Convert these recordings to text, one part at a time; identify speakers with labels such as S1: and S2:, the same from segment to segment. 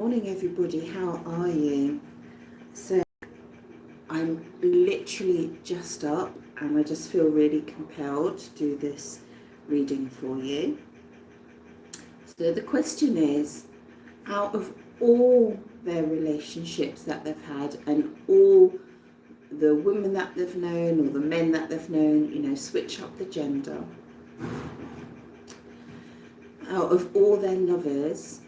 S1: Morning everybody, how are you? So I'm literally just up and I just feel really compelled to do this reading for you. So the question is, out of all their relationships that they've had and all the women that they've known or the men that they've known, you know, switch up the gender. Out of all their lovers,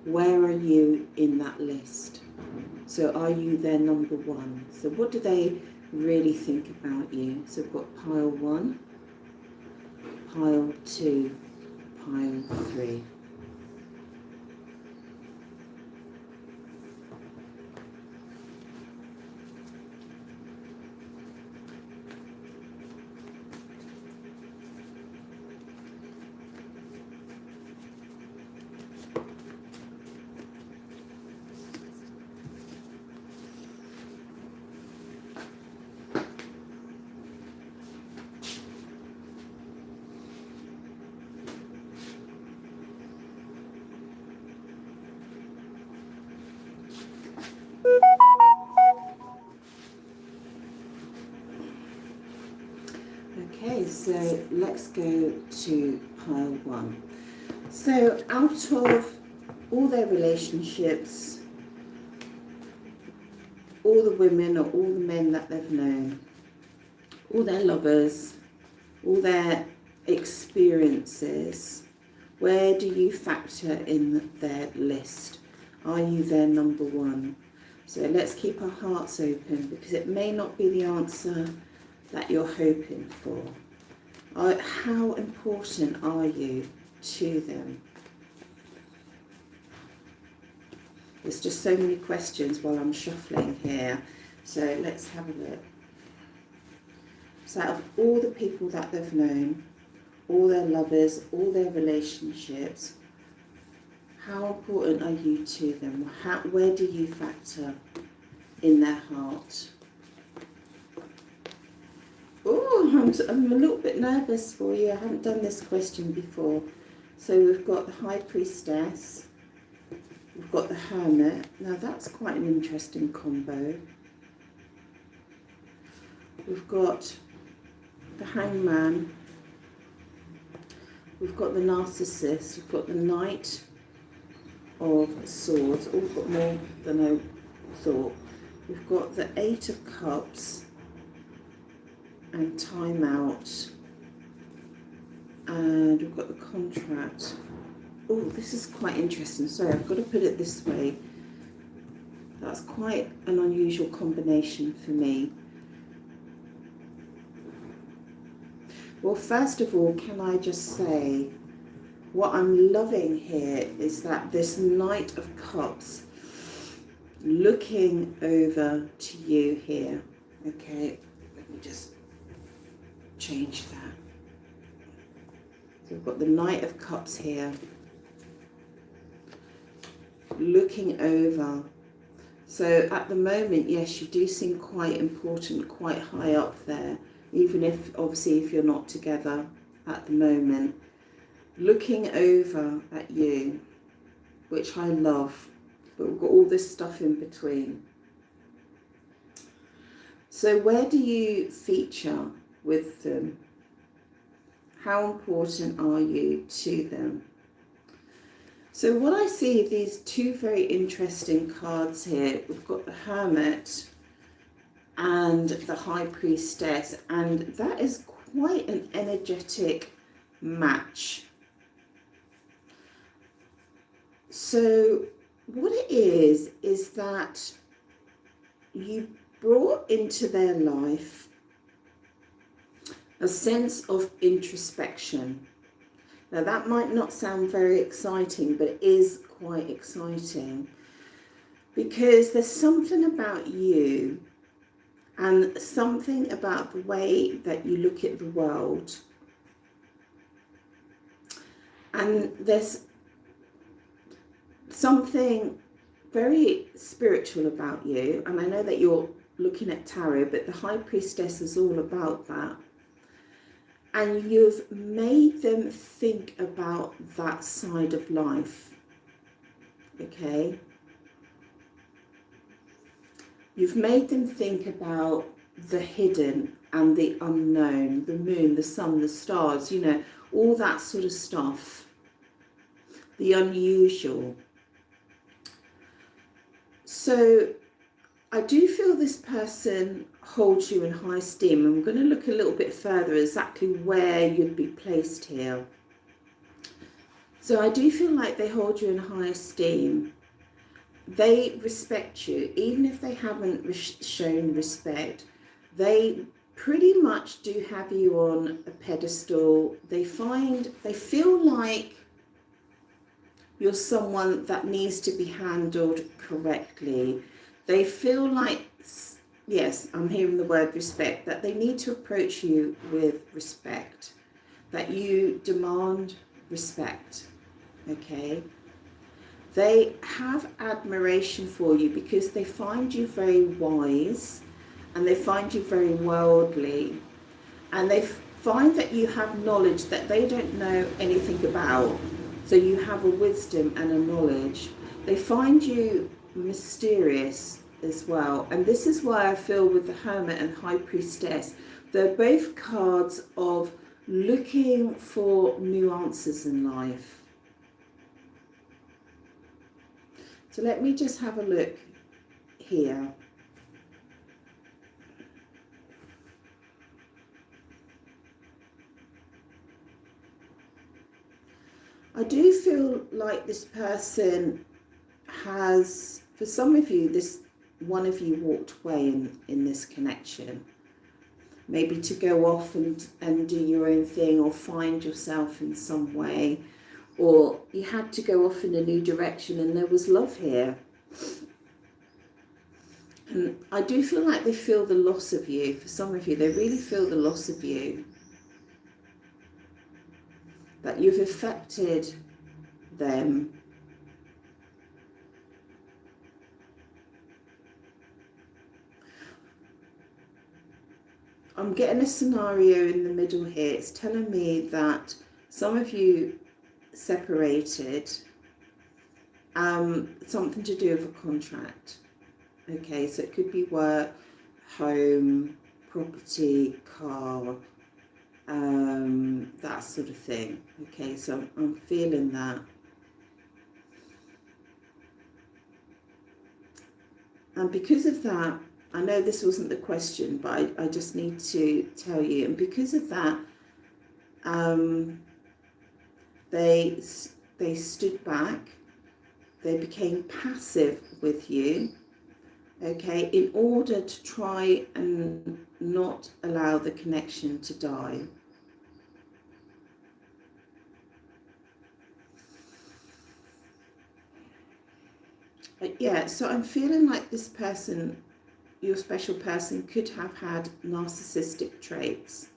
S1: where are you in that list? So are you their number one? So what do they really think about you? So we've got pile 1, pile 2, pile 3. Okay, so let's go to pile 1. So out of all their relationships, all the women or all the men that they've known, all their lovers, all their experiences, where do you factor in their list? Are you their number one? So let's keep our hearts open because it may not be the answer that you're hoping for. How important are you to them? There's just so many questions while I'm shuffling here. So let's have a look. So out of all the people that they've known, all their lovers, all their relationships, how important are you to them? Where do you factor in their heart? Oh, I'm a little bit nervous for you. I haven't done this question before. So we've got the High Priestess. We've got the Hermit. Now that's quite an interesting combo. We've got the Hangman. We've got the Narcissist. We've got the Knight of Swords. Oh, we've got more than I thought. We've got the Eight of Cups and Time Out. And we've got the Contract. Oh, this is quite interesting. Sorry, I've got to put it this way. That's quite an unusual combination for me. Well, first of all, can I just say, what I'm loving here is that this Knight of Cups looking over to you here. Okay, let me just change that. So we've got the Knight of Cups here, looking over. So at the moment, yes, you do seem quite important, quite high up there, even if, obviously, if you're not together at the moment. Looking over at you, which I love, but we've got all this stuff in between. So where do you feature with them? How important are you to them? So what I see are these two very interesting cards here. We've got the Hermit and the High Priestess, and that is quite an energetic match. So what it is that you brought into their life a sense of introspection. Now that might not sound very exciting, but it is quite exciting because there's something about you and something about the way that you look at the world. And there's something very spiritual about you. And I know that you're looking at tarot, but the High Priestess is all about that. And you've made them think about that side of life. okay? You've made them think about the hidden and the unknown, the moon, the sun, the stars, you know, all that sort of stuff, the unusual. So I do feel this person holds you in high esteem. I'm going to look a little bit further exactly where you'd be placed here. So I do feel like they hold you in high esteem. They respect you, even if they haven't shown respect. They pretty much do have you on a pedestal. They feel like you're someone that needs to be handled correctly. They feel like, yes, I'm hearing the word respect, that they need to approach you with respect, that you demand respect, okay? They have admiration for you because they find you very wise and they find you very worldly, and they find that you have knowledge that they don't know anything about. So you have a wisdom and a knowledge. They find you mysterious as well. And this is why I feel with the Hermit and High Priestess, they're both cards of looking for new answers in life. So let me just have a look here. I do feel like this person has, for some of you, one of you walked away in this connection. Maybe to go off and do your own thing or find yourself in some way. Or you had to go off in a new direction and there was love here. And I do feel like they feel the loss of you. For some of you, they really feel the loss of you. That you've affected them. I'm getting a scenario in the middle here. It's telling me that some of you separated, something to do with a contract. Okay, so it could be work, home, property, car, that sort of thing. Okay, so I'm feeling that. And because of that, I know this wasn't the question, but I just need to tell you, and because of that, they stood back, they became passive with you, okay, in order to try and not allow the connection to die. Yeah, so I'm feeling like this person, your special person, could have had narcissistic traits.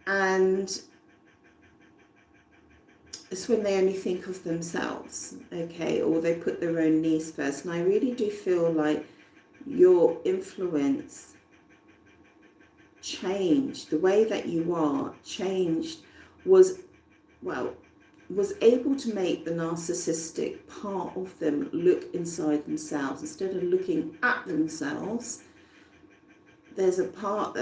S1: And it's when they only think of themselves, okay, or they put their own needs first. And I really do feel like your influence changed, the way that you are changed, was able to make the narcissistic part of them look inside themselves. Instead of looking at themselves, there's a part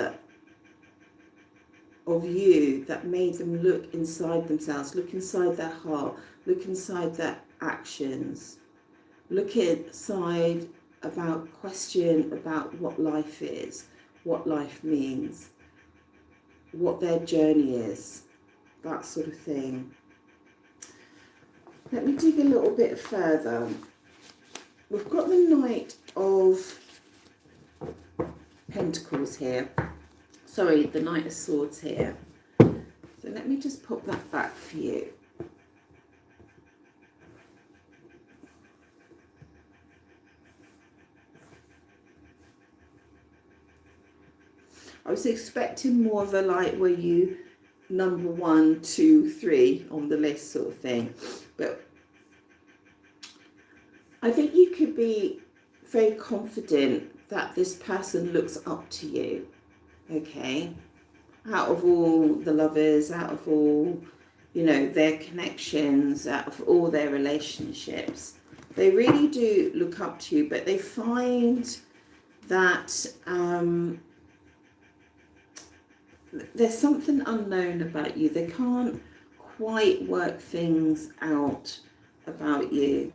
S1: of you that made them look inside themselves, look inside their heart, look inside their actions, look inside question about what life is, what life means, what their journey is, that sort of thing. Let me dig a little bit further. We've got the Knight of Pentacles here. Sorry, the Knight of Swords here. So let me just pop that back for you. I was expecting more of a like where you number 1, 2, 3 on the list sort of thing. But I think you could be very confident that this person looks up to you, okay? Out of all the lovers, out of all you know, their connections, out of all their relationships. They really do look up to you, but they find that there's something unknown about you. They can't quite work things out about you.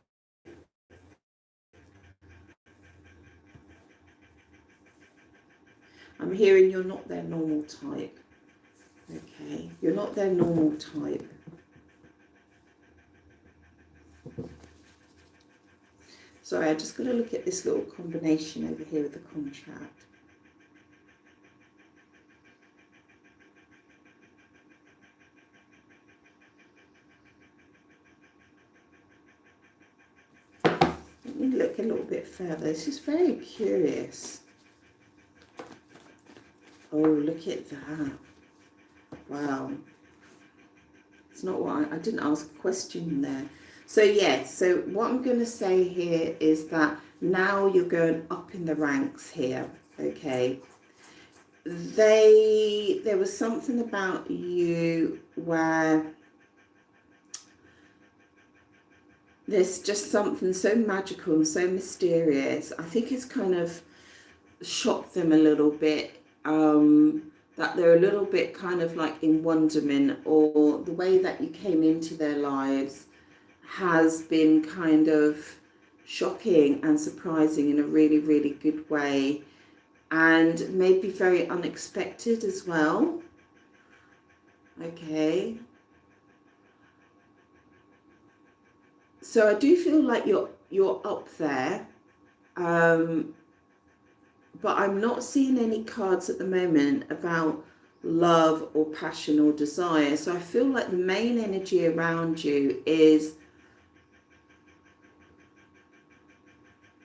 S1: I'm hearing you're not their normal type. Okay, you're not their normal type. Sorry, I just got to look at this little combination over here with the contract. Let me look a little bit further. This is very curious. Oh, look at that. Wow. It's not what I didn't ask a question there. So yeah, so what I'm going to say here is that now you're going up in the ranks here, okay? There was something about you where there's just something so magical and so mysterious. I think it's kind of shocked them a little bit, that they're a little bit kind of like in wonderment, or the way that you came into their lives has been kind of shocking and surprising in a really, really good way, and maybe very unexpected as well. Okay. So I do feel like you're up there, but I'm not seeing any cards at the moment about love or passion or desire. So I feel like the main energy around you is,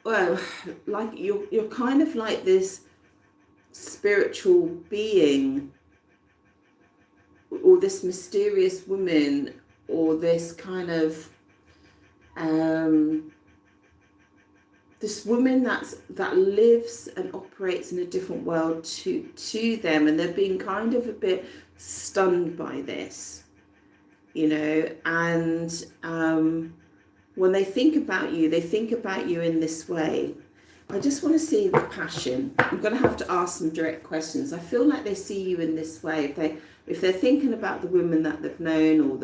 S1: well, like you're kind of like this spiritual being, or this mysterious woman, or this kind of this woman that lives and operates in a different world to them, and they're being kind of a bit stunned by this, you know. And when they think about you, they think about you in this way. I just want to see the passion. I'm going to have to ask some direct questions. I feel like they see you in this way. If they're thinking about the women that they've known, or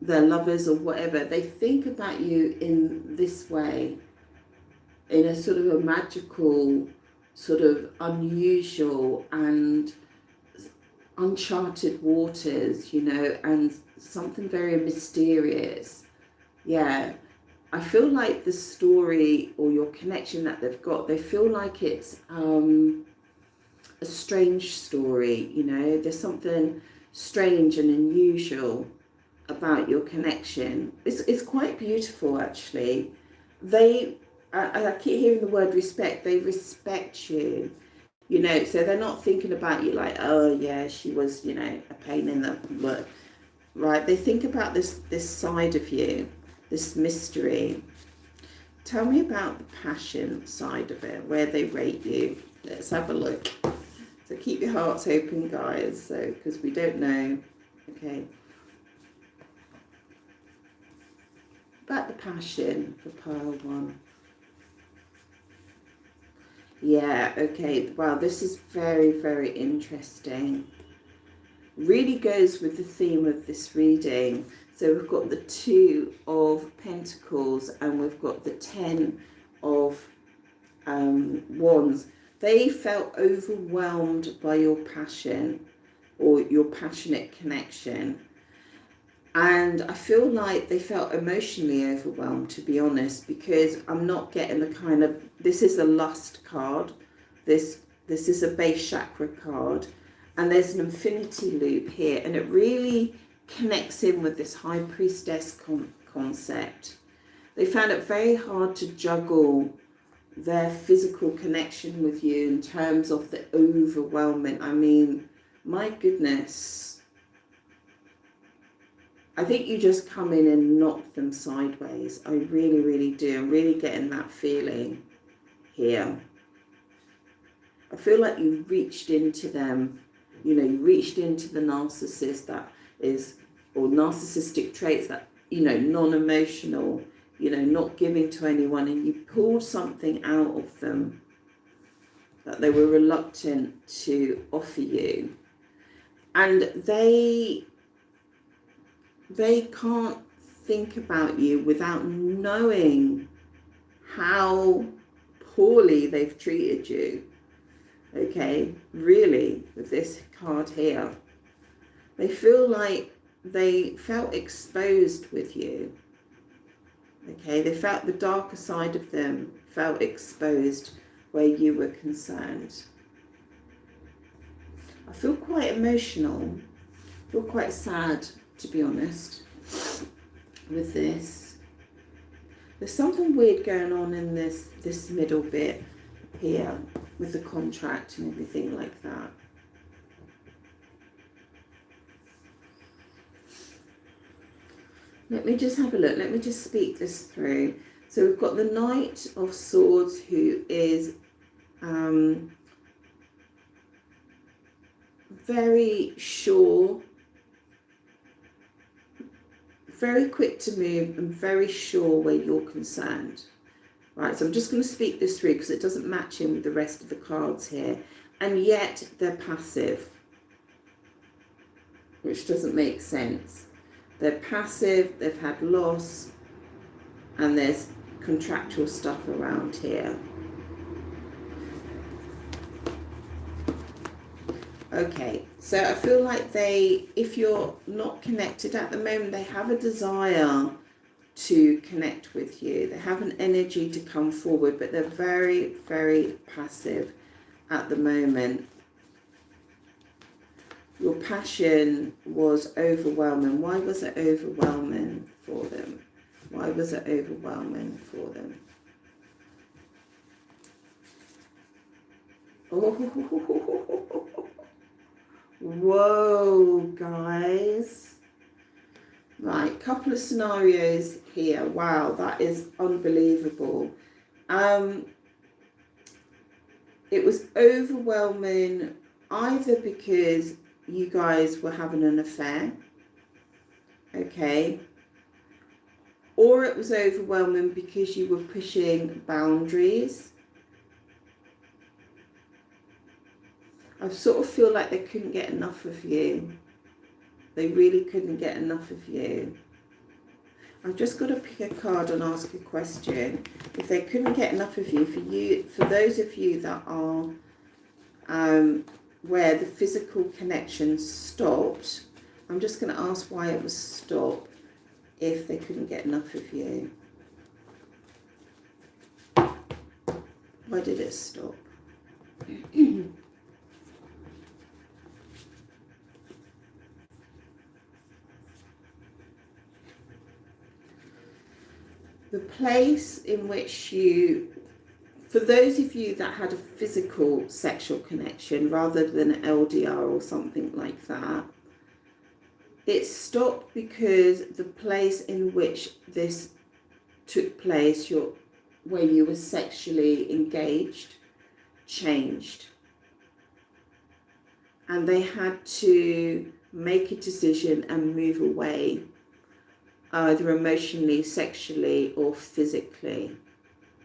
S1: their lovers or whatever, they think about you in this way, in a sort of a magical, sort of unusual and uncharted waters, you know, and something very mysterious. Yeah, I feel like the story or your connection that they've got, they feel like it's a strange story, you know. There's something strange and unusual about your connection. It's quite beautiful, actually. I keep hearing the word respect. They respect you, you know. So they're not thinking about you like, oh yeah, she was, you know, a pain in the butt, right? They think about this side of you, this mystery. Tell me about the passion side of it, where they rate you. Let's have a look. So keep your hearts open, guys, so because we don't know. Okay. About the passion for pile one. Yeah, okay. Wow, this is very, very interesting. Really goes with the theme of this reading. So we've got the 2 of Pentacles, and we've got the 10 of Wands. They felt overwhelmed by your passion, or your passionate connection. And I feel like they felt emotionally overwhelmed, to be honest, because I'm not getting the kind of, this is a lust card. This is a base chakra card. And there's an infinity loop here. And it really connects in with this high priestess concept. They found it very hard to juggle their physical connection with you in terms of the overwhelming. I mean, my goodness. I think you just come in and knock them sideways. I really, really do. I'm really getting that feeling here. I feel like you reached into them you know, you reached into the narcissist that is, or narcissistic traits that, you know, non-emotional, you know, not giving to anyone, and you pulled something out of them that they were reluctant to offer you. And they can't think about you without knowing how poorly they've treated you. Okay, really, with this card here. They feel like they felt exposed with you. Okay, they felt the darker side of them felt exposed where you were concerned. I feel quite emotional. I feel quite sad, to be honest, with this. There's something weird going on in this middle bit here with the contract and everything like that. Let me just have a look. Let me just speak this through. So we've got the Knight of Swords, who is very sure, very quick to move, and very sure where you're concerned. Right, so I'm just going to speak this through because it doesn't match in with the rest of the cards here. And yet they're passive, which doesn't make sense. They're passive, they've had loss, and there's contractual stuff around here. Okay, so I feel like they, if you're not connected at the moment, they have a desire to connect with you. They have an energy to come forward, but they're very, very passive at the moment. Your passion was overwhelming. Why was it overwhelming for them? Why was it overwhelming for them? Oh, whoa, guys. Right, couple of scenarios here. Wow, that is unbelievable. It was overwhelming either because you guys were having an affair, okay, or it was overwhelming because you were pushing boundaries. I sort of feel like they couldn't get enough of you. They really couldn't get enough of you. I've just got to pick a card and ask a question. If they couldn't get enough of you, for those of you that are where the physical connection stopped, I'm just going to ask why it was stopped if they couldn't get enough of you. Why did it stop? The place in which you, for those of you that had a physical sexual connection rather than LDR or something like that, it stopped because the place in which this took place, where you were sexually engaged, changed. And they had to make a decision and move away, either emotionally, sexually, or physically.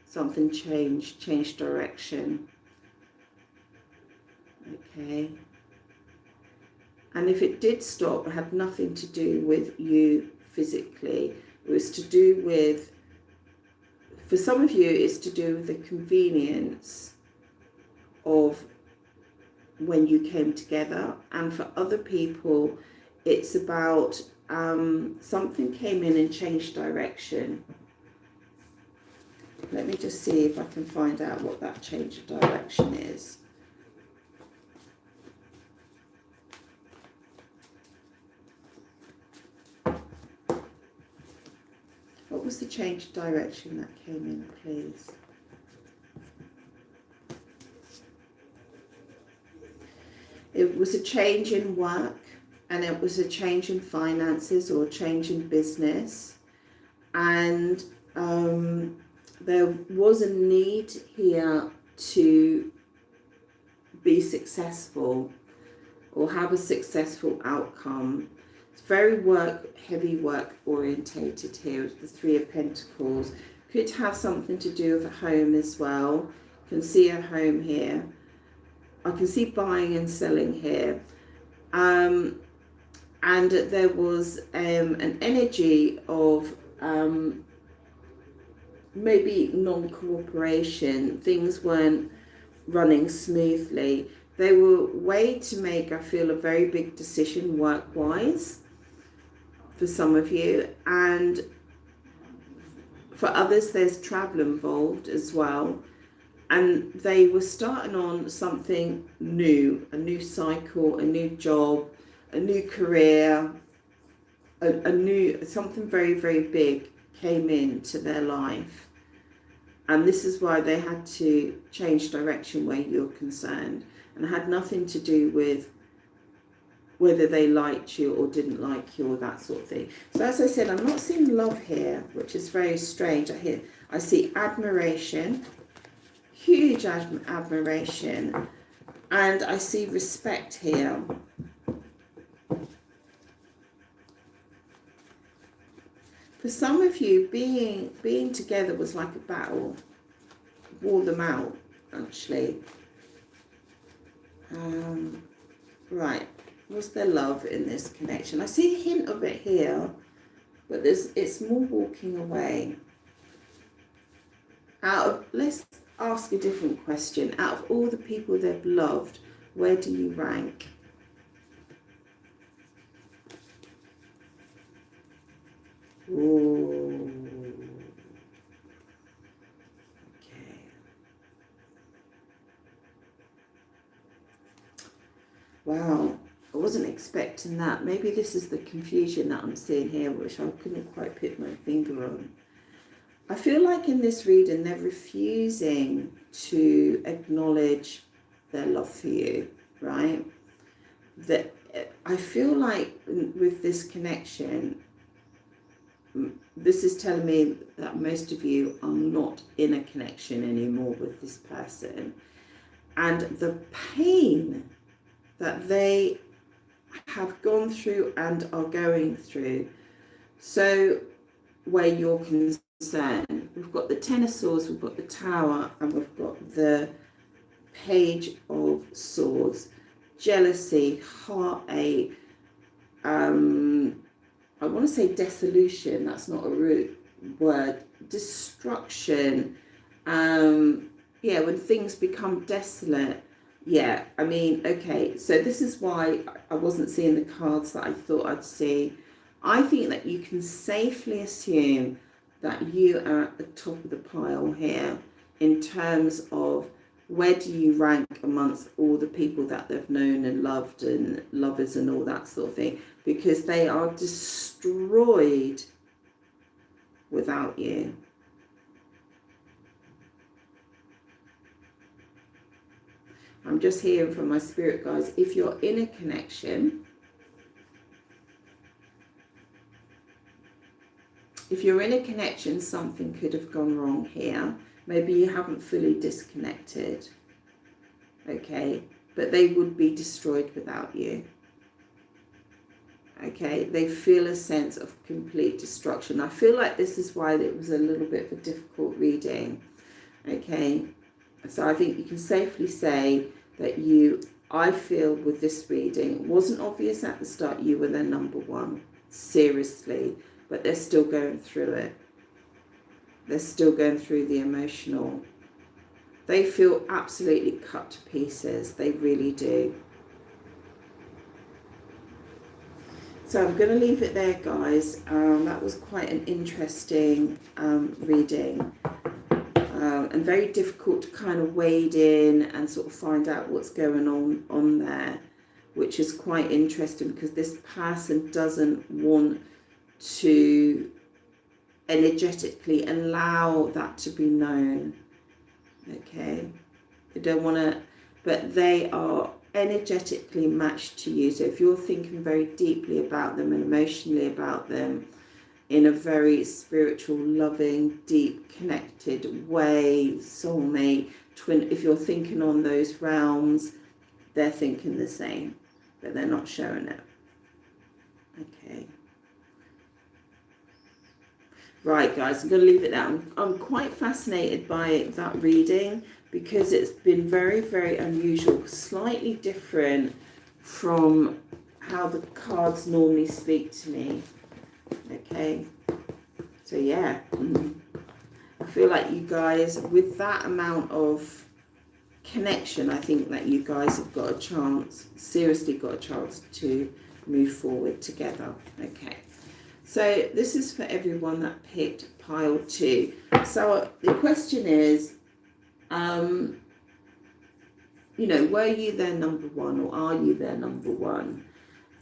S1: Something changed direction. Okay. And if it did stop, it had nothing to do with you physically. It was to do with, for some of you, it's to do with the convenience of when you came together. And for other people, it's about something came in and changed direction. Let me just see if I can find out what that change of direction is. What was the change of direction that came in, please? It was a change in work, and it was a change in finances or a change in business. And there was a need here to be successful. or have a successful outcome. It's very heavy work orientated here with the Three of Pentacles. Could have something to do with a home as well. Can see a home here. I can see buying and selling here. And there was an energy of maybe non-cooperation. Things weren't running smoothly. They were way to make, I feel, a very big decision work-wise for some of you. And for others, there's travel involved as well. And they were starting on something new, a new cycle, a new job, a new career, a new, something very, very big came into their life. And this is why they had to change direction where you're concerned. And it had nothing to do with whether they liked you or didn't like you or that sort of thing. So as I said, I'm not seeing love here, which is very strange. I see admiration, huge admiration, and I see respect here. For some of you, being together was like a battle. Wore them out, actually. Right. Was there love in this connection? I see a hint of it here, but it's more walking away. Let's ask a different question. Out of all the people they've loved, where do you rank? Ooh. Okay. Wow. I wasn't expecting that. Maybe this is the confusion that I'm seeing here, which I couldn't quite put my finger on. I feel like in this reading, they're refusing to acknowledge their love for you, right? That I feel like with this connection, this is telling me that most of you are not in a connection anymore with this person. And the pain that they have gone through and are going through. So where you're concerned, we've got the Ten of Swords, we've got the Tower, and we've got the Page of Swords. Jealousy, heartache, I want to say dissolution, that's not a root word, destruction, yeah, when things become desolate. Yeah, I mean, okay, so this is why I wasn't seeing the cards that I thought I'd see. I think that you can safely assume that you are at the top of the pile here in terms of where do you rank amongst all the people that they've known and loved and lovers and all that sort of thing, because they are destroyed without you. I'm just hearing from my spirit guides, if you're in a connection, something could have gone wrong here. Maybe you haven't fully disconnected, okay? But they would be destroyed without you, okay? They feel a sense of complete destruction. I feel like this is why it was a little bit of a difficult reading, okay? So I think you can safely say that I feel with this reading, it wasn't obvious at the start you were their number one, seriously, but they're still going through it. They're still going through the emotional. They feel absolutely cut to pieces. They really do. So I'm going to leave it there, guys. That was quite an interesting reading. And very difficult to kind of wade in and sort of find out what's going on there, which is quite interesting because this person doesn't want to energetically allow that to be known, okay? They don't want to, but they are energetically matched to you. So if you're thinking very deeply about them and emotionally about them in a very spiritual, loving, deep, connected way, soulmate, twin, if you're thinking on those realms, they're thinking the same, but they're not showing it. Okay. Right, guys, I'm going to leave it there. I'm quite fascinated by that reading because it's been very, very unusual, slightly different from how the cards normally speak to me. Okay. So, yeah. I feel like you guys, with that amount of connection, I think that you guys have got a chance, seriously got a chance to move forward together. Okay. So this is for everyone that picked pile 2. So the question is, you know, were you their number 1 or are you their number 1?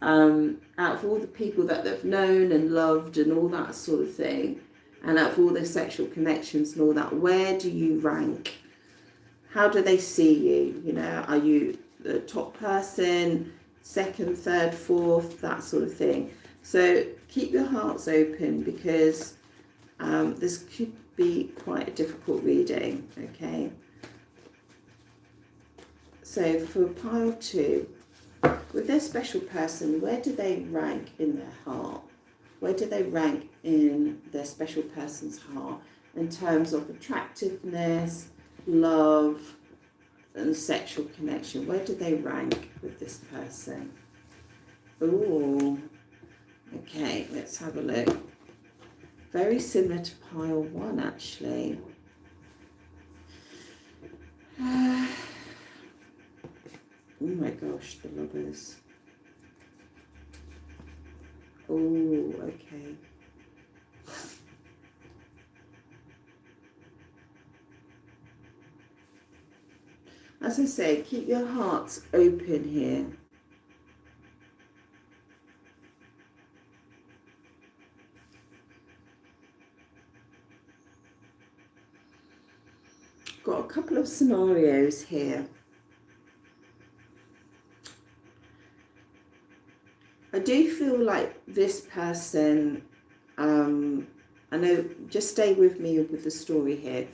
S1: Out of all the people that they've known and loved and all that sort of thing, and out of all their sexual connections and all that, where do you rank? How do they see you? You know, are you the top person, second, third, fourth, that sort of thing? So keep your hearts open because this could be quite a difficult reading, okay? So for pile 2, with their special person, where do they rank in their heart? Where do they rank in their special person's heart in terms of attractiveness, love, and sexual connection? Where do they rank with this person? Ooh. Okay, let's have a look. Very similar to pile 1, actually. Oh my gosh, the Lovers. Oh, okay. As I say, keep your hearts open here. Got a couple of scenarios here. I do feel like this person, I know, just stay with me with the story here.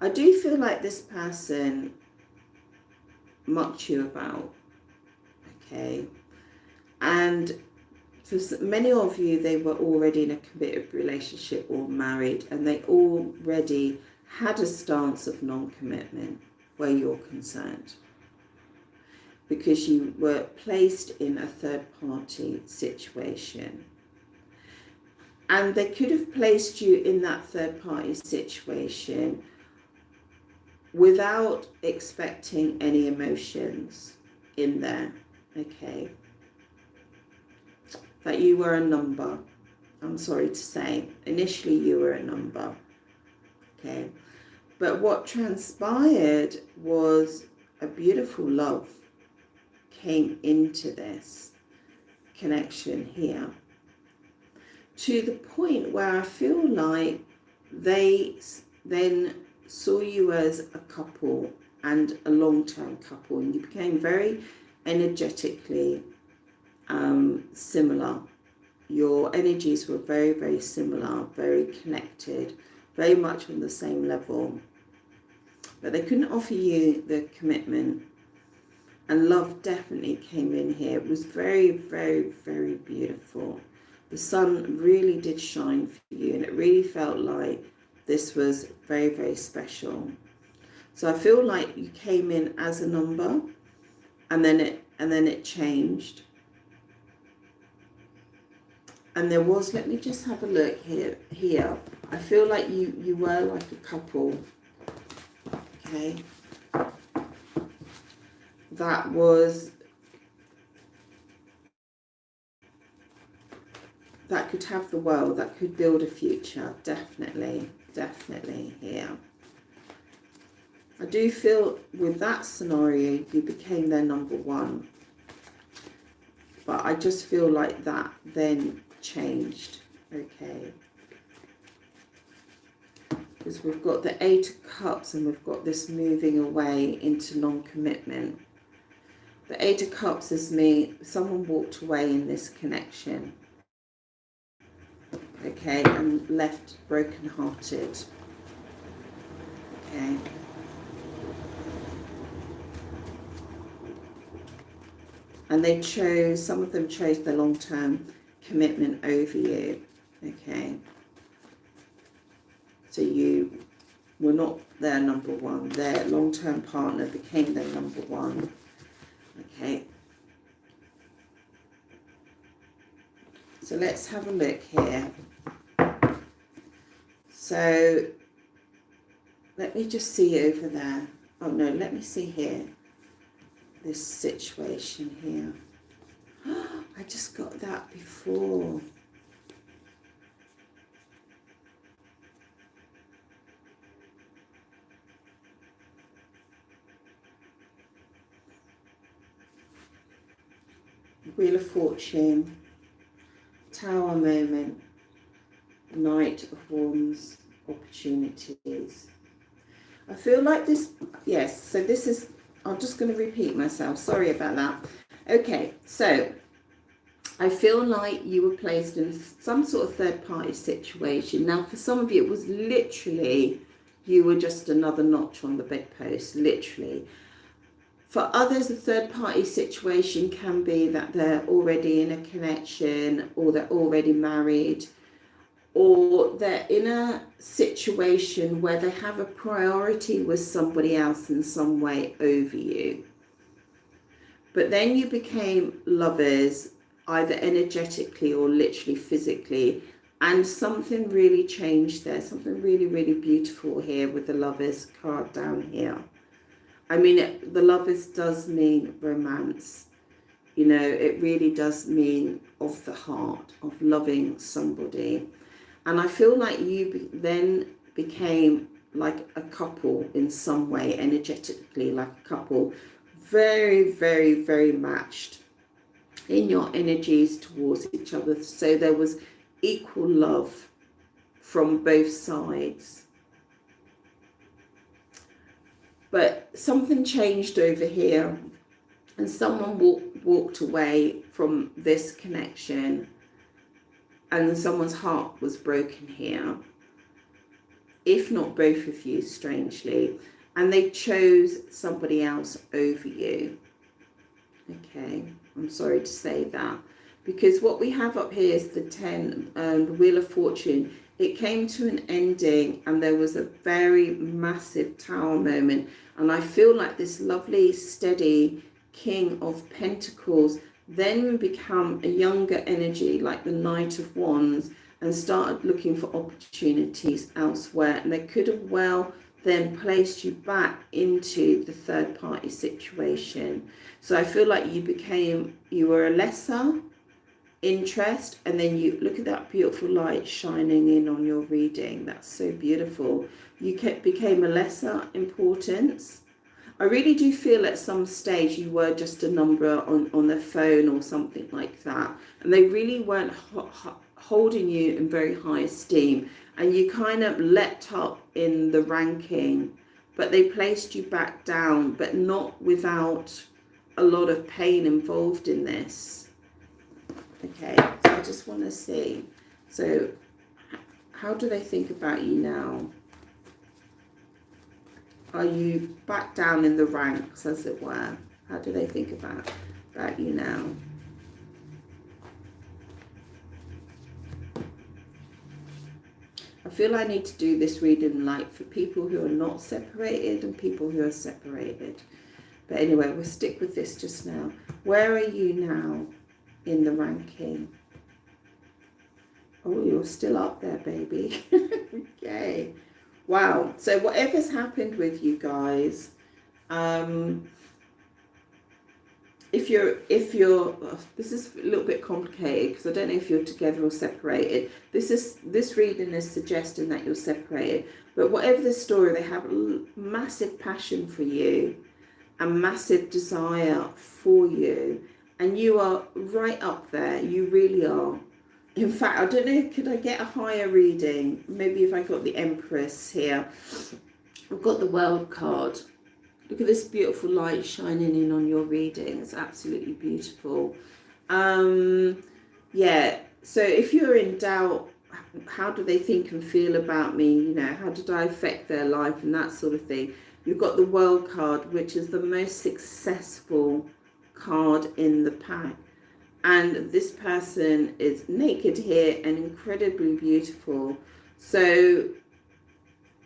S1: I do feel like this person mucked you about, okay? And for many of you, they were already in a committed relationship or married, and they already had a stance of non-commitment where you're concerned, because you were placed in a third-party situation. And they could have placed you in that third-party situation without expecting any emotions in there, okay? That you were a number. I'm sorry to say. Initially, you were a number, okay? But what transpired was a beautiful love came into this connection here, to the point where I feel like they then saw you as a couple and a long-term couple, and you became very energetically similar. Your energies were very, very similar, very connected, very much on the same level. But they couldn't offer you the commitment. And love definitely came in here. It was very, very, very beautiful. The sun really did shine for you, and it really felt like this was very, very special. So I feel like you came in as a number, and then it changed. And there was, let me just have a look here. I feel like you were like a couple, okay? That could have the world, that could build a future, definitely here. I do feel with that scenario, you became their number 1. But I just feel like that then changed, okay? Because we've got the 8 of Cups and we've got this moving away into non-commitment. The 8 of Cups is me, someone walked away in this connection, okay, and left broken-hearted, okay. And they chose, some of them chose the long-term commitment over you. Okay. So you were not their number one. Their long-term partner became their number one. Okay. So let's have a look here. So let me just see over there. Oh no, let me see here. This situation here. I just got that before. Wheel of Fortune, Tower moment, Knight of Wands, opportunities. I feel like this, yes, so this is, I'm just going to repeat myself. Sorry about that. Okay, so I feel like you were placed in some sort of third-party situation. Now, for some of you, it was literally, you were just another notch on the bedpost, literally. For others, a third-party situation can be that they're already in a connection, or they're already married, or they're in a situation where they have a priority with somebody else in some way over you. But then you became lovers, either energetically or literally physically, and something really changed there, something really, really beautiful here with the Lovers card down here. I mean, the Lovers does mean romance. You know, it really does mean of the heart, of loving somebody. And I feel like you then became like a couple in some way, energetically, like a couple. Very, very, very matched in your energies towards each other. So there was equal love from both sides. But something changed over here, and someone walked away from this connection, and someone's heart was broken here, if not both of you, strangely, and they chose somebody else over you. Okay, I'm sorry to say that, because what we have up here is the 10, the Wheel of Fortune. It came to an ending, and there was a very massive Tower moment. And I feel like this lovely, steady King of Pentacles then become a younger energy, like the Knight of Wands, and started looking for opportunities elsewhere. And they could have well then placed you back into the third-party situation. So I feel like you were a lesser interest, and then you look at that beautiful light shining in on your reading. That's so beautiful. You became a lesser importance. I really do feel at some stage you were just a number on their phone or something like that, and they really weren't holding you in very high esteem, and you kind of leapt up in the ranking, but they placed you back down, but not without a lot of pain involved in this. Okay, so I just want to see. So how do they think about you now? Are you back down in the ranks, as it were? How do they think about you now? I feel I need to do this reading like for people who are not separated and people who are separated. But anyway, we'll stick with this just now. Where are you now in the ranking? Oh, you're still up there, baby. Okay. Wow. So whatever's happened with you guys, if you're, this is a little bit complicated because I don't know if you're together or separated. This reading is suggesting that you're separated. But whatever the story, they have a massive passion for you, a massive desire for you, and you are right up there. You really are. In fact, I don't know, could I get a higher reading? Maybe if I got the Empress here. I've got the World card. Look at this beautiful light shining in on your reading. It's absolutely beautiful. Yeah, so if you're in doubt, how do they think and feel about me? You know, how did I affect their life and that sort of thing? You've got the World card, which is the most successful card in the pack. And this person is naked here and incredibly beautiful. So,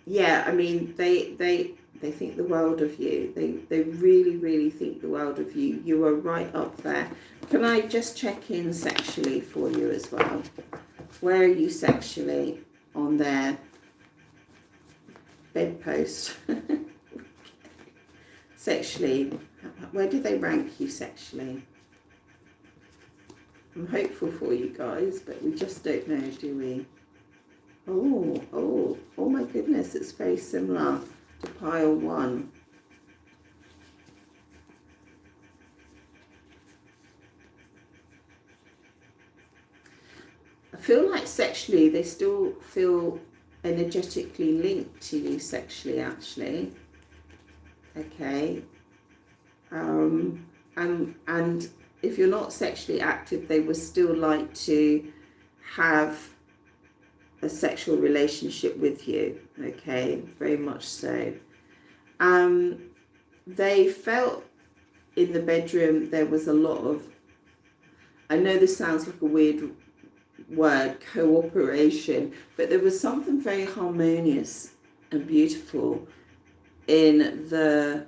S1: yeah, I mean, they think the world of you. They really, really think the world of you. You are right up there. Can I just check in sexually for you as well? Where are you sexually on their bedpost? Sexually, where do they rank you sexually? I'm hopeful for you guys, but we just don't know, do we? Oh my goodness, it's very similar to pile 1. I feel like sexually they still feel energetically linked to you sexually, actually. Okay. And if you're not sexually active, they would still like to have a sexual relationship with you. Okay, very much so. They felt in the bedroom there was a lot of, I know this sounds like a weird word, cooperation, but there was something very harmonious and beautiful in the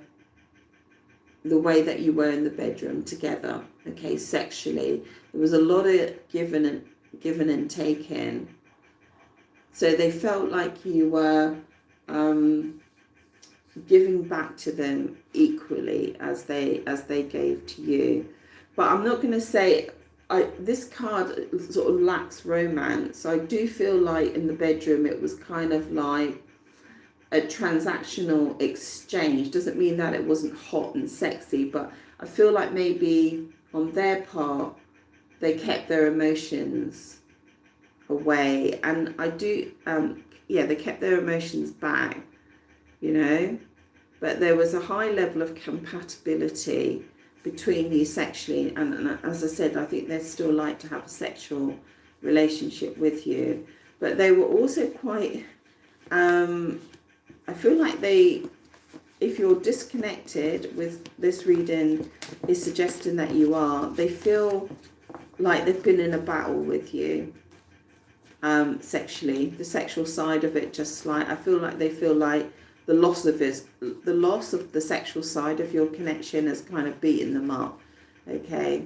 S1: way that you were in the bedroom together. Okay, sexually there was a lot of given and taken. So they felt like you were giving back to them equally as they gave to you. But I'm not going to say, this card sort of lacks romance. I do feel like in the bedroom it was kind of like a transactional exchange. Doesn't mean that it wasn't hot and sexy, but I feel like maybe on their part they kept their emotions away, and I do they kept their emotions back, you know, but there was a high level of compatibility between you sexually, and as I said, I think they'd still like to have a sexual relationship with you. But they were also quite I feel like if you're disconnected, with this reading is suggesting that you are, they feel like they've been in a battle with you sexually. The sexual side of it, just like, I feel like they feel like the loss of the sexual side of your connection has kind of beaten them up. Okay.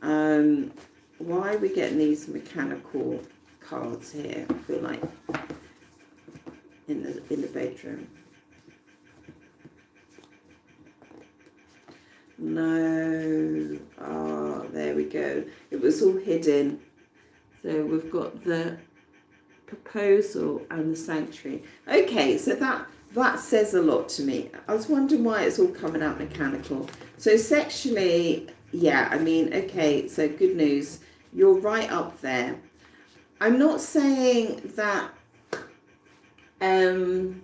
S1: Why are we getting these mechanical cards here? I feel like in the bedroom. No. There we go. It was all hidden. So we've got the proposal and the sanctuary. Okay, so that says a lot to me. I was wondering why it's all coming out mechanical. So sexually, yeah, I mean, okay, so good news. You're right up there. I'm not saying that I'm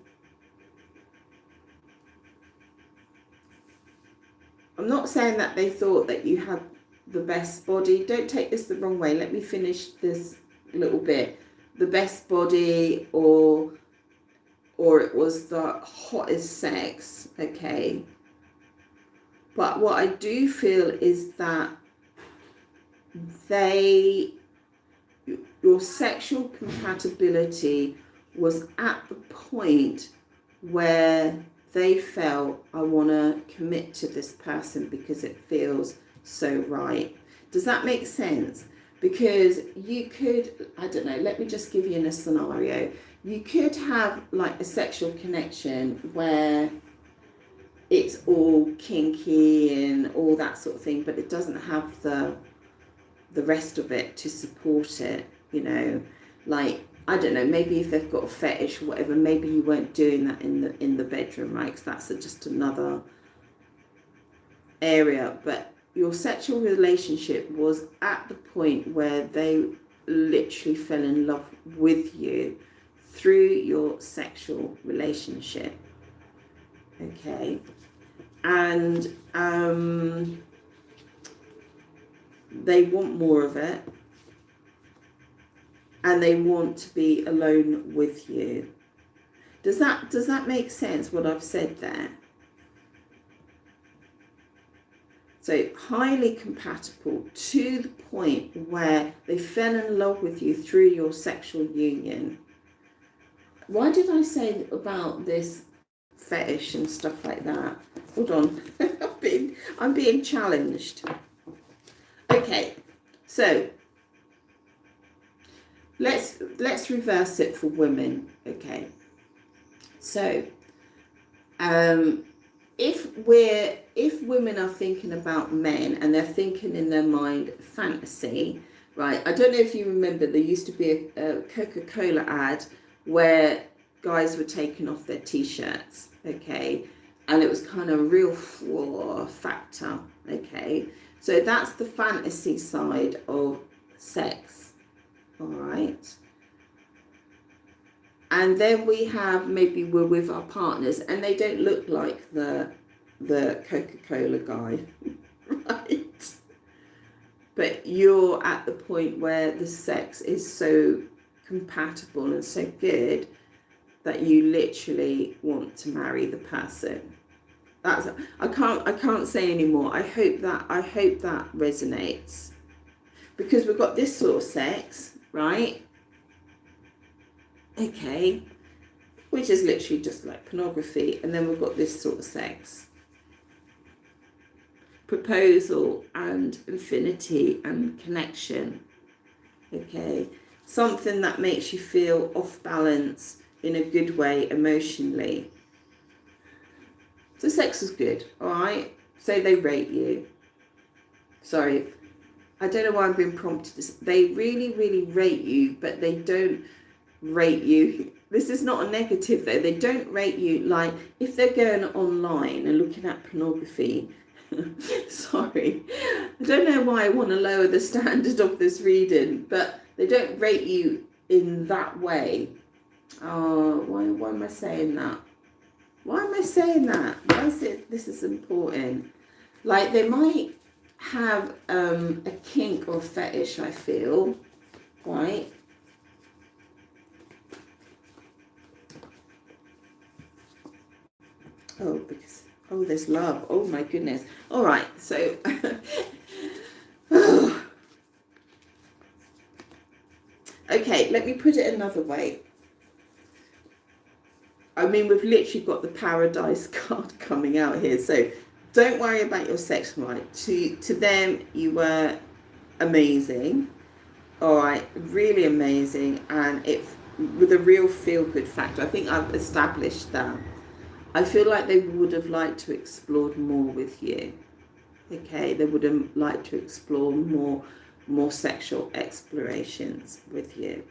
S1: not saying that they thought that you had the best body. Don't take this the wrong way. Let me finish this little bit. The best body, or it was the hottest sex, okay? But what I do feel is that your sexual compatibility was at the point where they felt, I want to commit to this person because it feels so right. Does that make sense? Because you could, I don't know, let me just give you a scenario. You could have like a sexual connection where it's all kinky and all that sort of thing, but it doesn't have the rest of it to support it, you know. Like, I don't know, maybe if they've got a fetish or whatever, maybe you weren't doing that in the bedroom, right? Because that's just another area. But your sexual relationship was at the point where they literally fell in love with you through your sexual relationship. Okay. And they want more of it. And they want to be alone with you. Does that make sense, what I've said there? So highly compatible to the point where they fell in love with you through your sexual union. Why did I say about this fetish and stuff like that? Hold on. I'm being challenged. Okay, so let's reverse it for women. Okay, so if women are thinking about men and they're thinking in their mind fantasy, right? I don't know if you remember, there used to be a Coca-Cola ad where guys were taking off their t-shirts, okay, and it was kind of a real factor, okay. So that's the fantasy side of sex, all right. And then we have, maybe we're with our partners and they don't look like the Coca-Cola guy, right? But you're at the point where the sex is so compatible and so good that you literally want to marry the person. That's, I can't say anymore. I hope that resonates, because we've got this sort of sex, right? Okay, which is literally just like pornography, and then we've got this sort of sex, proposal and infinity and connection. Okay, something that makes you feel off balance in a good way emotionally. So sex is good, all right? So they rate you. Sorry, I don't know why I'm being prompted this. They really, really rate you, but they don't rate you. This is not a negative though. They don't rate you like if they're going online and looking at pornography. Sorry, I don't know why I want to lower the standard of this reading, but they don't rate you in that way. Oh, why am I saying that? Why am I saying that? Why is it this is important? Like they might have a kink or fetish, I feel, right? Oh, because, oh, there's love. Oh, my goodness. All right, so... Okay, let me put it another way. I mean, we've literally got the paradise card coming out here. So don't worry about your sex life. To them, you were amazing. All right, really amazing. And it's with a real feel-good factor. I think I've established that. I feel like they would have liked to explore more with you. Okay, they would have liked to explore more sexual explorations with you.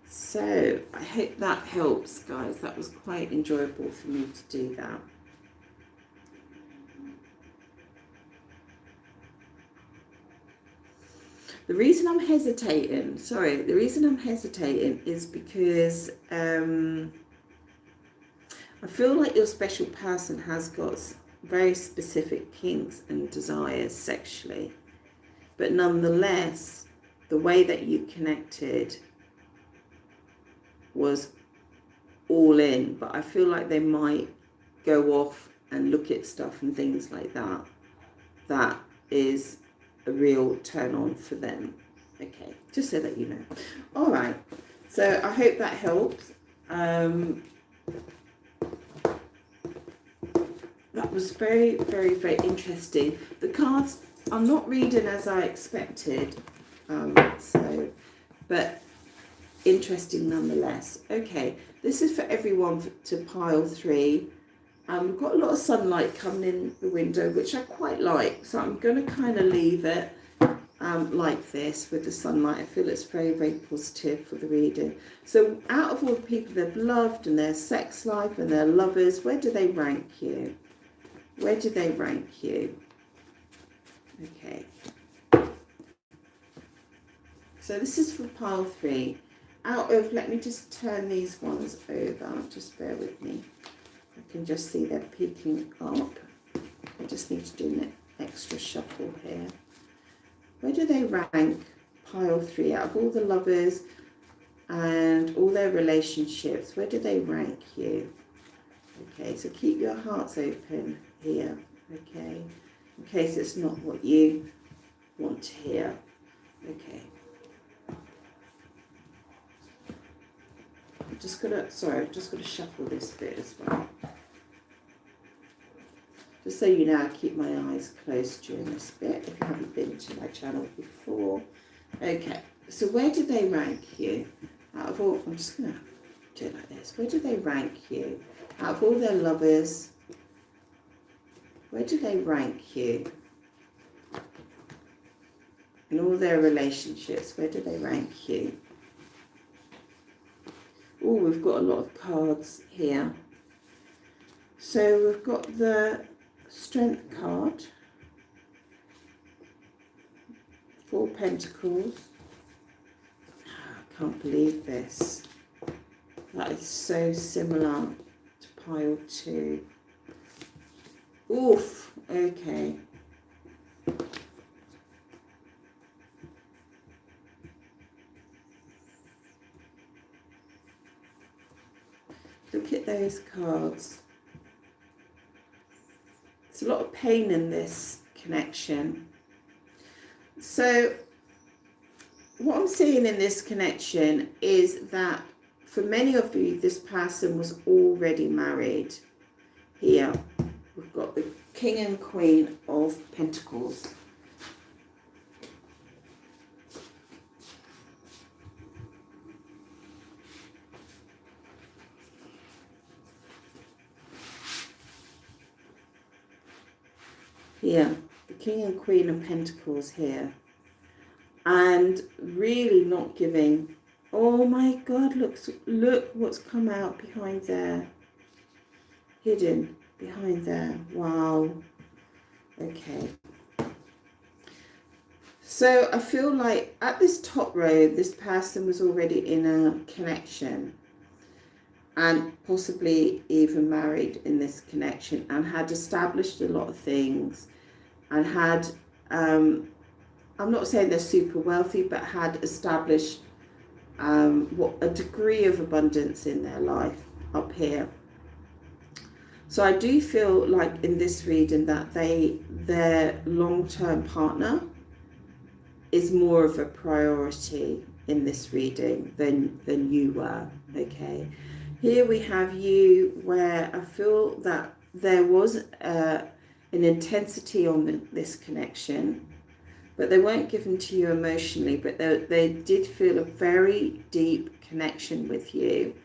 S1: So I hope that helps, guys. That was quite enjoyable for me to do that. The reason I'm hesitating is because I feel like your special person has got very specific kinks and desires sexually. But nonetheless, the way that you connected was all in. But I feel like they might go off and look at stuff and things like that. That is a real turn on for them. Okay, just so that you know. All right, so I hope that helps. That was very, very, very interesting. The cards are not reading as I expected, but interesting nonetheless. Okay, this is for everyone to pile 3. We've got a lot of sunlight coming in the window, which I quite like, so I'm going to kind of leave it like this with the sunlight. I feel it's very, very positive for the reading. So out of all the people they've loved and their sex life and their lovers, where do they rank you? Where do they rank you? Okay. So this is for pile 3. Out of, let me just turn these ones over. Just bear with me. I can just see they're peeking up. I just need to do an extra shuffle here. Where do they rank pile 3? Out of all the lovers and all their relationships, where do they rank you? Okay, so keep your hearts open here, okay? in case it's not what you want to hear. Okay. I'm just gonna shuffle this bit as well. Just so you know, I keep my eyes closed during this bit if you haven't been to my channel before. Okay, so where do they rank you? Out of all, I'm just going to do it like this. Where do they rank you? Out of all their lovers, where do they rank you? In all their relationships, where do they rank you? Oh, we've got a lot of cards here. So we've got the Strength card, 4 Pentacles. I can't believe this. That is so similar to pile 2. Oof, okay. Look at those cards. There's a lot of pain in this connection. So what I'm seeing in this connection is that for many of you, this person was already married. Here, we've got the King and Queen of Pentacles. Here, the King and Queen of Pentacles here. And really not giving. Oh my God, look what's come out behind there. Hidden behind there. Wow. Okay. So I feel like at this top row, this person was already in a connection. And possibly even married in this connection, and had established a lot of things, and had, I'm not saying they're super wealthy, but had established what a degree of abundance in their life up here. So I do feel like in this reading that their long-term partner is more of a priority in this reading than you were, okay? Here we have you, where I feel that there was an intensity on this connection, but they weren't given to you emotionally, but they did feel a very deep connection with you.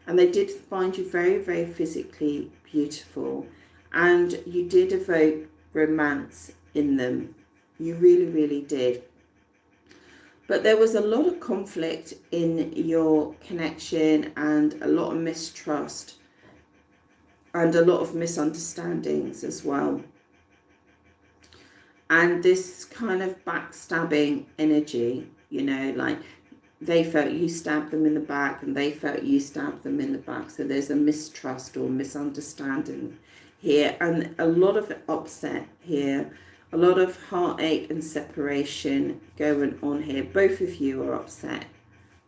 S1: And they did find you very, very physically beautiful. And you did evoke romance in them. You really, really did. But there was a lot of conflict in your connection, and a lot of mistrust, and a lot of misunderstandings as well. And this kind of backstabbing energy, you know, like they felt you stabbed them in the back and they felt you stabbed them in the back. So there's a mistrust or misunderstanding here, and a lot of upset here. A lot of heartache and separation going on here. Both of you are upset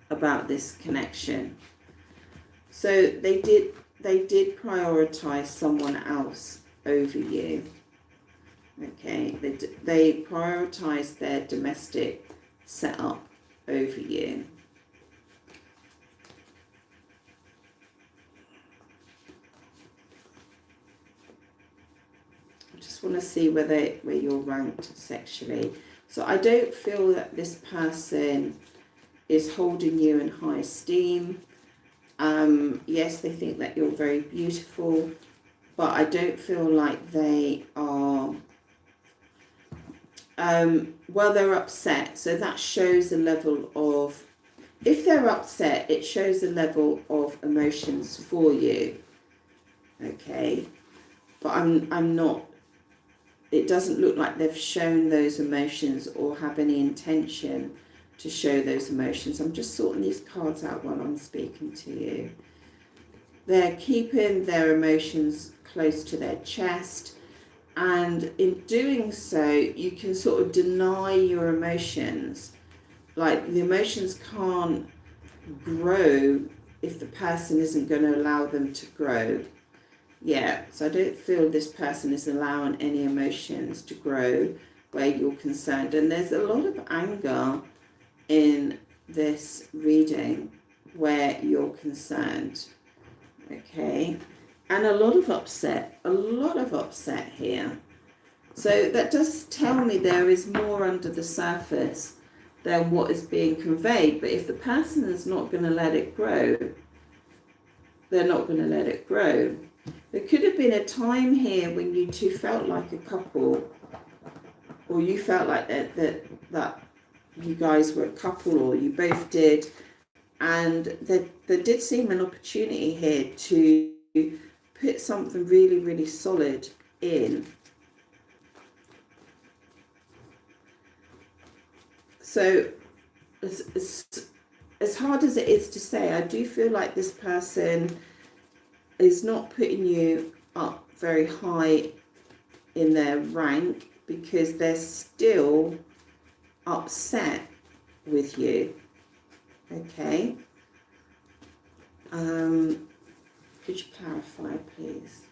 S1: about this connection. So they did prioritize someone else over you. Okay, they prioritized their domestic setup over you. Want to see where you're ranked sexually. So I don't feel that this person is holding you in high esteem. Yes, they think that you're very beautiful, but I don't feel like they are, well, they're upset. So that shows a level of, if they're upset, it shows a level of emotions for you. Okay, but I'm not, it doesn't look like they've shown those emotions or have any intention to show those emotions. I'm just sorting these cards out while I'm speaking to you. They're keeping their emotions close to their chest, and in doing so, you can sort of deny your emotions. Like the emotions can't grow if the person isn't going to allow them to grow. Yeah, so I don't feel this person is allowing any emotions to grow where you're concerned. And there's a lot of anger in this reading where you're concerned. Okay, and a lot of upset here. So that does tell me there is more under the surface than what is being conveyed. But if the person is not going to let it grow, they're not going to let it grow. There could have been a time here when you two felt like a couple, or you felt like that you guys were a couple, or you both did, and there did seem an opportunity here to put something really, really solid in. So as hard as it is to say, I do feel like this person is not putting you up very high in their rank because they're still upset with you. Okay. Could you clarify, please?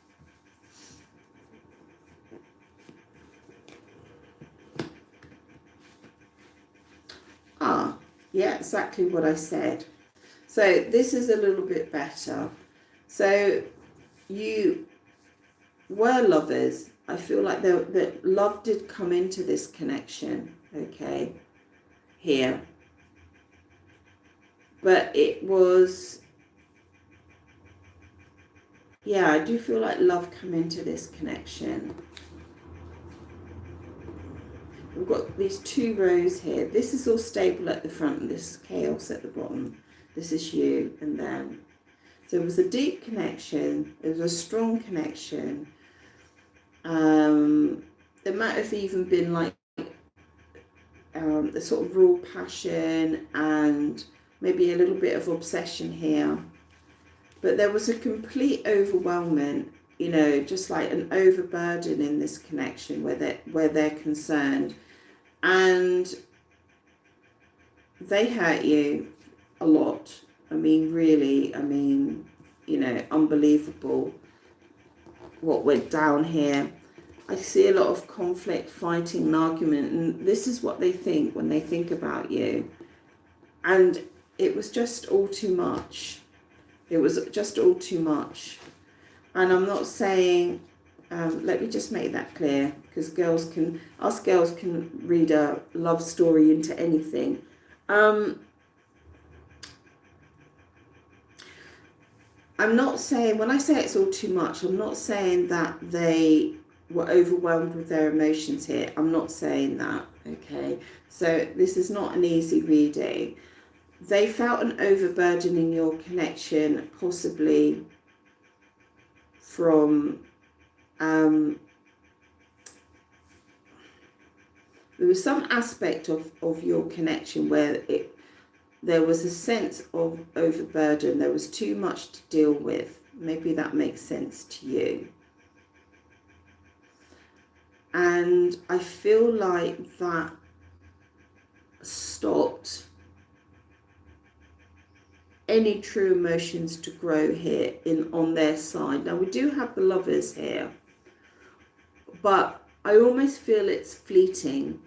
S1: Yeah, exactly what I said. So this is a little bit better. So you were lovers. I feel like that love did come into this connection, okay, here. But it was, yeah, I do feel like love come into this connection. We've got these two rows here. This is all stable at the front and this is chaos at the bottom. This is you and them. So it was a deep connection. It was a strong connection. There might have even been like the sort of raw passion and maybe a little bit of obsession here. But there was a complete overwhelming, you know, just like an overburden in this connection where they're concerned. And they hurt you a lot. I mean, really, I mean, you know, unbelievable what went down here. I see a lot of conflict, fighting, and argument, and this is what they think when they think about you. And it was just all too much. It was just all too much. And I'm not saying, let me just make that clear, because us girls can read a love story into anything. I'm not saying, when I say it's all too much, I'm not saying that they were overwhelmed with their emotions here. I'm not saying that, okay? So this is not an easy reading. They felt an overburden in your connection, possibly from, there was some aspect of your connection where there was a sense of overburden. There was too much to deal with. Maybe that makes sense to you. And I feel like that stopped any true emotions to grow here on their side. Now we do have the lovers here, but I almost feel it's fleeting,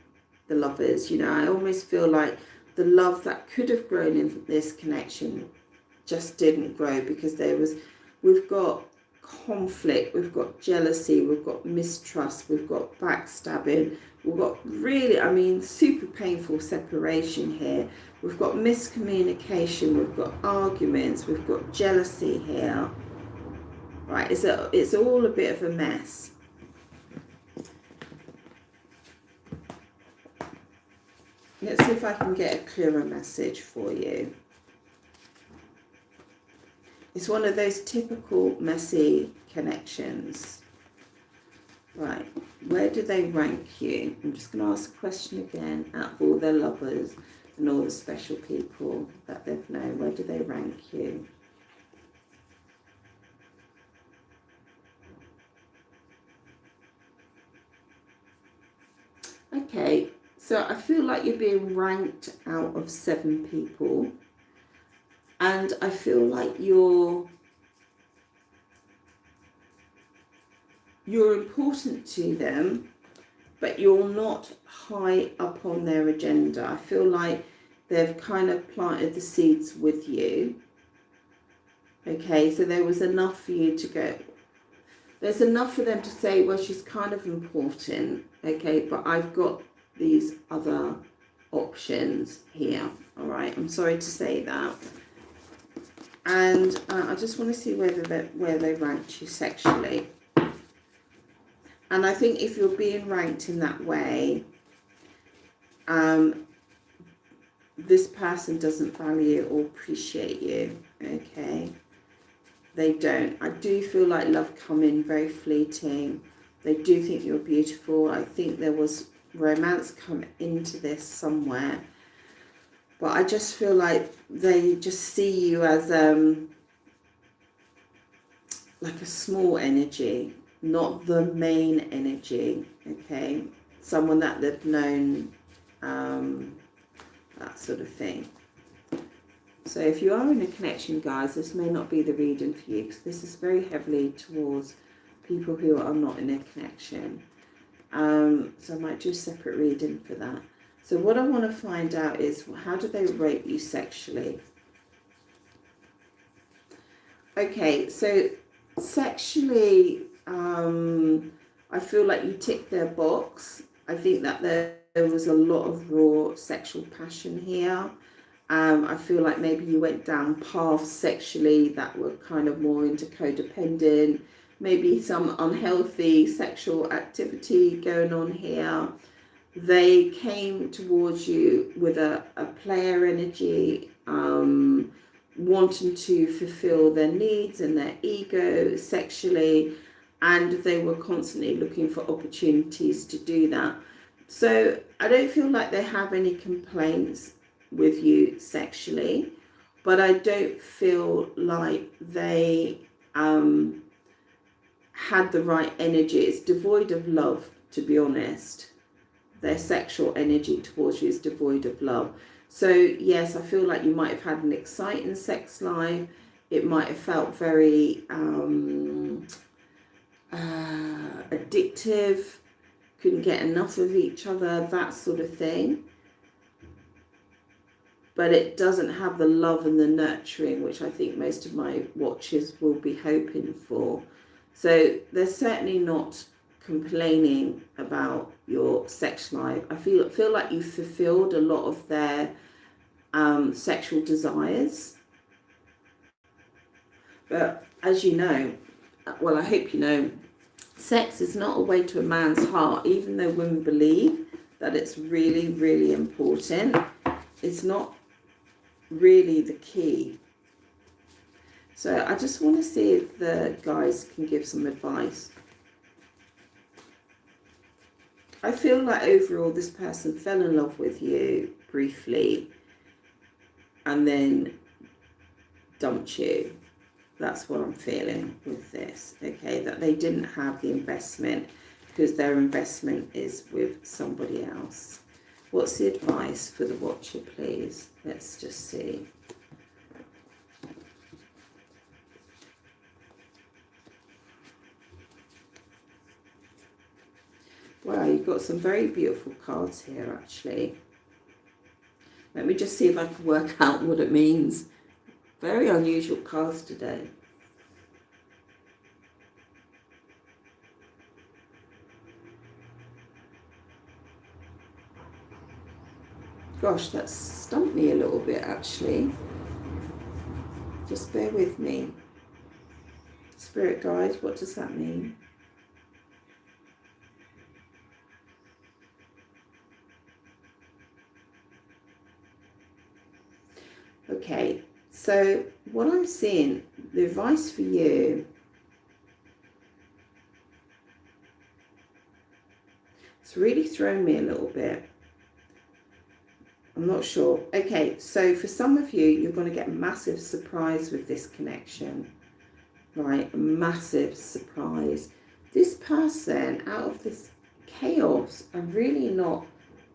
S1: the lovers, you know. I almost feel like the love that could have grown in this connection just didn't grow because we've got conflict, we've got jealousy, we've got mistrust, we've got backstabbing, we've got really, I mean, super painful separation here. We've got miscommunication, we've got arguments, we've got jealousy here. Right, it's all a bit of a mess. Let's see if I can get a clearer message for you. It's one of those typical messy connections. Right, where do they rank you? I'm just going to ask a question again out of all their lovers and all the special people that they've known. Where do they rank you? Okay, so I feel like you're being ranked out of 7 people. And I feel like you're you're important to them, but you're not high up on their agenda. I feel like they've kind of planted the seeds with you. Okay, so there was enough for you to go. There's enough for them to say, well, she's kind of important. Okay, but I've got these other options here. All right, I'm sorry to say that. And I just want to see where they ranked you sexually. And I think if you're being ranked in that way, this person doesn't value or appreciate you, okay? They don't. I do feel like love come in very fleeting. They do think you're beautiful. I think there was romance come into this somewhere. But I just feel like they just see you as like a small energy, not the main energy, okay? Someone that they've known, that sort of thing. So if you are in a connection, guys, this may not be the reading for you, because this is very heavily towards people who are not in a connection. So I might do a separate reading for that. So what I want to find out is, how do they rate you sexually? Okay, so sexually, I feel like you tick their box. I think that there was a lot of raw sexual passion here. I feel like maybe you went down paths sexually that were kind of more into codependent, maybe some unhealthy sexual activity going on here. They came towards you with a player energy, wanting to fulfill their needs and their ego sexually, and they were constantly looking for opportunities to do that. So I don't feel like they have any complaints with you sexually, but I don't feel like they had the right energy. It's devoid of love, to be honest. Their sexual energy towards you is devoid of love. So yes, I feel like you might have had an exciting sex life. It might have felt very addictive, couldn't get enough of each other, that sort of thing. But it doesn't have the love and the nurturing, which I think most of my watchers will be hoping for. So they're certainly not complaining about your sex life. I feel like you've fulfilled a lot of their sexual desires. But as you know, well, I hope you know, sex is not a way to a man's heart, even though women believe that it's really, really important. It's not really the key. So I just want to see if the guys can give some advice. I feel like overall this person fell in love with you briefly and then dumped you. That's what I'm feeling with this, okay? That they didn't have the investment because their investment is with somebody else. What's the advice for the watcher, please? Let's just see. Wow, you've got some very beautiful cards here, actually. Let me just see if I can work out what it means. Very unusual cards today. Gosh, that stumped me a little bit, actually. Just bear with me. Spirit guides, what does that mean? Okay, so what I'm seeing, the advice for you, it's really thrown me a little bit. I'm not sure. Okay, so for some of you, you're going to get a massive surprise with this connection, right? A massive surprise. This person, out of this chaos and really not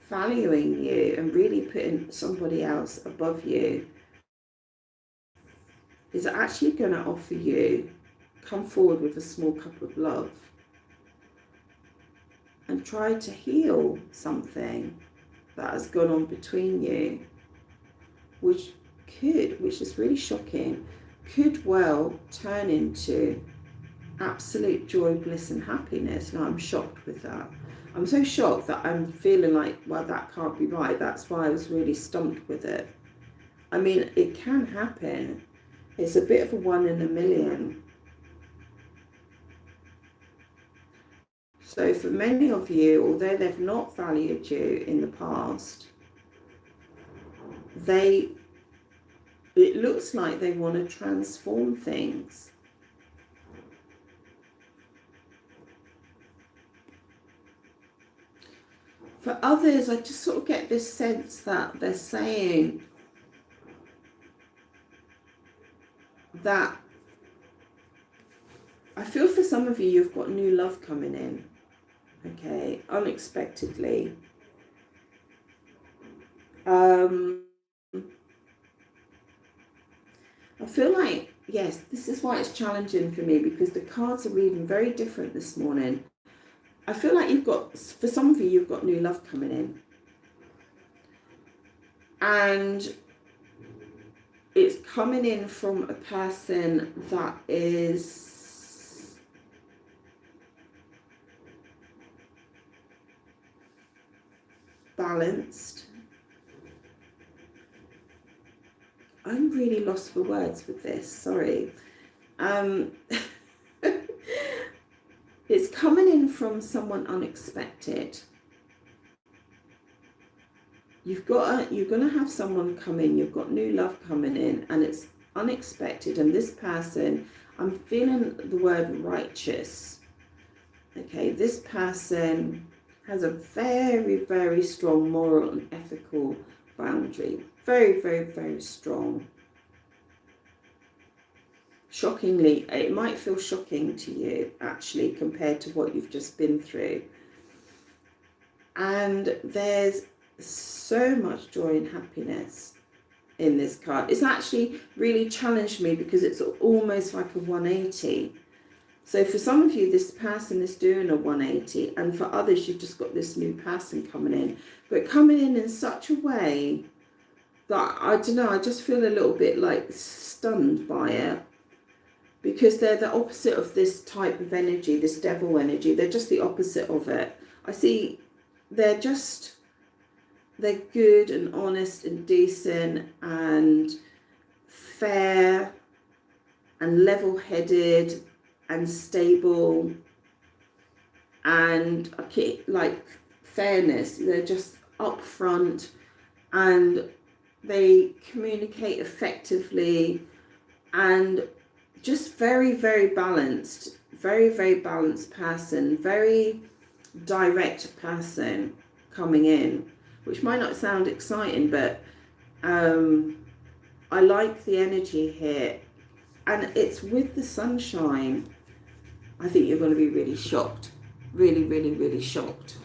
S1: valuing you and really putting somebody else above you, is actually going to offer you, come forward with a small cup of love. and try to heal something that has gone on between you, which is really shocking, could well turn into absolute joy, bliss and happiness. And I'm shocked with that. I'm so shocked that I'm feeling like, well, that can't be right. That's why I was really stumped with it. I mean, it can happen. It's a bit of a 1 in a million. So for many of you, although they've not valued you in the past, it looks like they want to transform things. For others, I just sort of get this sense that they're saying that, I feel for some of you, you've got new love coming in, okay, unexpectedly. I feel like, yes, this is why it's challenging for me, because the cards are reading very different this morning. I feel like for some of you, you've got new love coming in. And it's coming in from a person that is balanced. I'm really lost for words with this, sorry. It's coming in from someone unexpected. You're going to have someone come in, you've got new love coming in, and it's unexpected. And this person, I'm feeling the word righteous. Okay, this person has a very, very strong moral and ethical boundary. Very, very, very strong. Shockingly, it might feel shocking to you, actually, compared to what you've just been through. And there's so much joy and happiness in this card. It's actually really challenged me because it's almost like a 180. So for some of you, this person is doing a 180, and for others, you've just got this new person coming in, but coming in such a way that, I don't know, I just feel a little bit like stunned by it, because they're the opposite of this type of energy, this devil energy. They're just the opposite of it. I see they're good and honest and decent and fair and level-headed and stable and like fairness. They're just upfront and they communicate effectively and just very, very balanced, very, very balanced person, very direct person coming in, which might not sound exciting, but I like the energy here. And it's with the sunshine. I think you're going to be really shocked. Really, really, really shocked.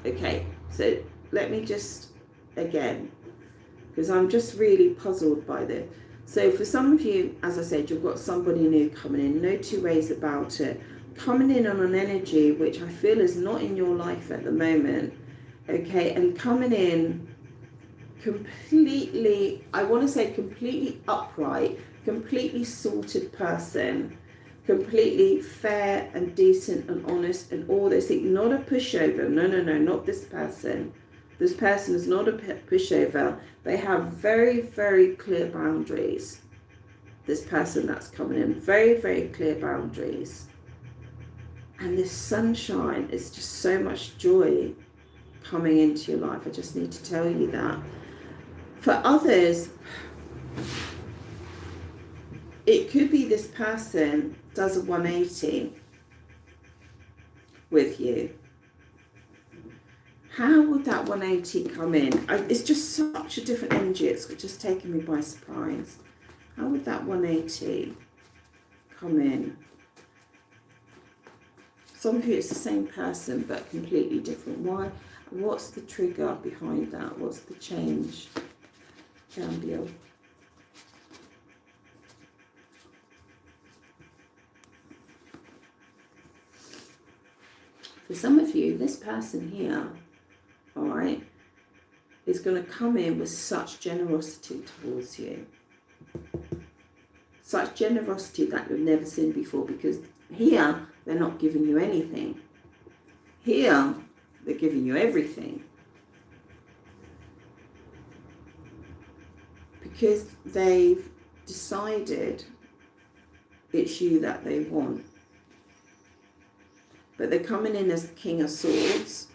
S1: Okay, so let me just, again, because I'm just really puzzled by this. So for some of you, as I said, you've got somebody new coming in, no two ways about it, coming in on an energy which I feel is not in your life at the moment, okay, and coming in completely, I want to say completely upright, completely sorted person, completely fair and decent and honest and all those things, not a pushover. No, not this person. This person is not a pushover. They have very, very clear boundaries. This person that's coming in, very, very clear boundaries. And this sunshine is just so much joy coming into your life. I just need to tell you that. For others, it could be this person does a 180 with you. How would that 180 come in? It's just such a different energy. It's just taken me by surprise. How would that 180 come in? Some of you, it's the same person, but completely different. Why? What's the trigger behind that? What's the change? Cambio. For some of you, this person here, all right, is going to come in with such generosity towards you. Such generosity that you've never seen before, because here, they're not giving you anything. Here, they're giving you everything. Because they've decided it's you that they want. But they're coming in as the King of Swords,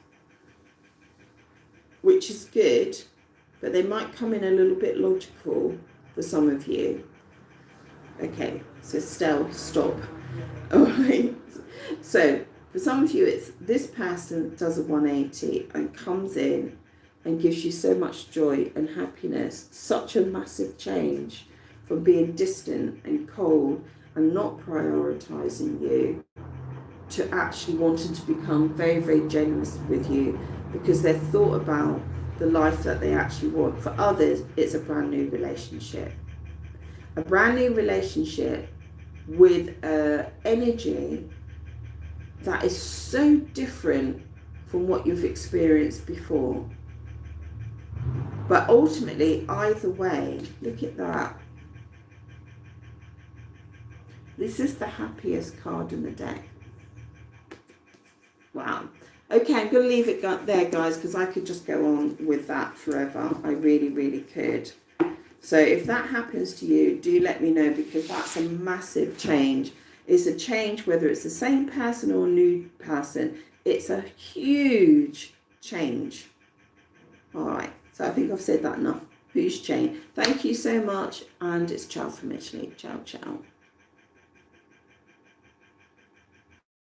S1: which is good, but they might come in a little bit logical for some of you. Okay, so stop. All right. So for some of you, it's this person does a 180 and comes in and gives you so much joy and happiness, such a massive change from being distant and cold and not prioritizing you to actually wanting to become very, very generous with you, because they've thought about the life that they actually want. For others, it's a brand new relationship. A brand new relationship with energy that is so different from what you've experienced before. But ultimately, either way, look at that. This is the happiest card in the deck. Wow. Okay, I'm going to leave it there, guys, because I could just go on with that forever. I really, really could. So if that happens to you, do let me know, because that's a massive change. It's a change whether it's the same person or a new person. It's a huge change. All right. So I think I've said that enough. Huge change. Thank you so much. And it's ciao from Italy. Ciao, ciao.